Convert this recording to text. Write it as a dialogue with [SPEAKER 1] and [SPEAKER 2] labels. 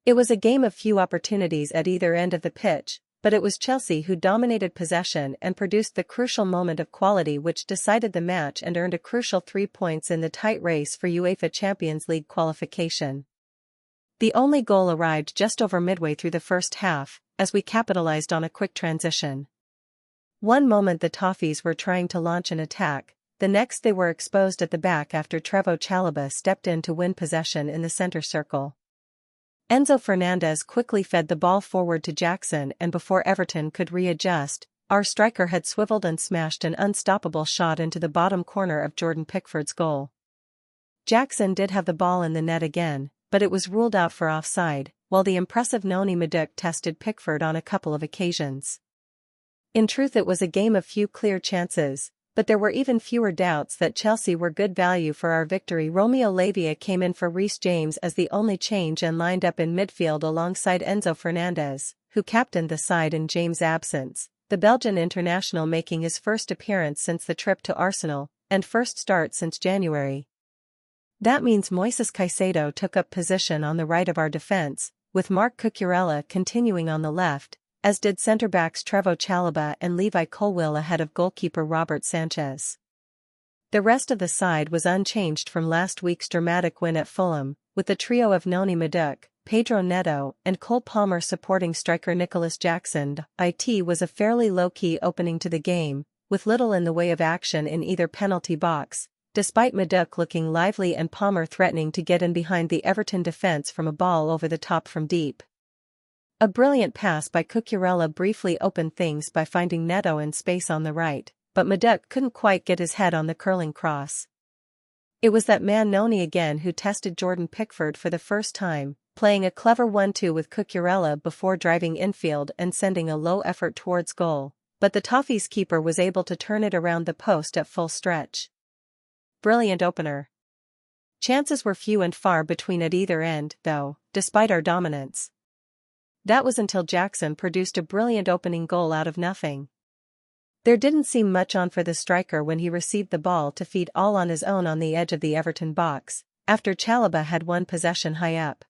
[SPEAKER 1] It was a game of few opportunities at either end of the pitch, but it was Chelsea who dominated possession and produced the crucial moment of quality which decided the match and earned a crucial 3 points in the tight race for UEFA Champions League qualification. The only goal arrived just over midway through the first half, as we capitalized on a quick transition. One moment the Toffees were trying to launch an attack, the next they were exposed at the back after Trevoh Chalobah stepped in to win possession in the center circle. Enzo Fernandez quickly fed the ball forward to Jackson, and before Everton could readjust, our striker had swiveled and smashed an unstoppable shot into the bottom corner of Jordan Pickford's goal. Jackson did have the ball in the net again, but it was ruled out for offside, while the impressive Noni Madueke tested Pickford on a couple of occasions. In truth, it was a game of few clear chances, but there were even fewer doubts that Chelsea were good value for our victory. Romeo Lavia came in for Reece James as the only change and lined up in midfield alongside Enzo Fernandez, who captained the side in James' absence, the Belgian international making his first appearance since the trip to Arsenal, and first start since January. That means Moises Caicedo took up position on the right of our defense, with Marc Cucurella continuing on the left, as did centre-backs Trevoh Chalobah and Levi Colwill ahead of goalkeeper Robert Sanchez. The rest of the side was unchanged from last week's dramatic win at Fulham, with the trio of Noni Madueke, Pedro Neto, and Cole Palmer supporting striker Nicholas Jackson. It was a fairly low-key opening to the game, with little in the way of action in either penalty box, despite Madueke looking lively and Palmer threatening to get in behind the Everton defence from a ball over the top from deep. A brilliant pass by Cucurella briefly opened things by finding Neto in space on the right, but Madueke couldn't quite get his head on the curling cross. It was that man Noni again who tested Jordan Pickford for the first time, playing a clever 1-2 with Cucurella before driving infield and sending a low effort towards goal, but the Toffees keeper was able to turn it around the post at full stretch. Brilliant opener. Chances were few and far between at either end, though, despite our dominance. That was until Jackson produced a brilliant opening goal out of nothing. There didn't seem much on for the striker when he received the ball to feed all on his own on the edge of the Everton box, after Chalobah had won possession high up.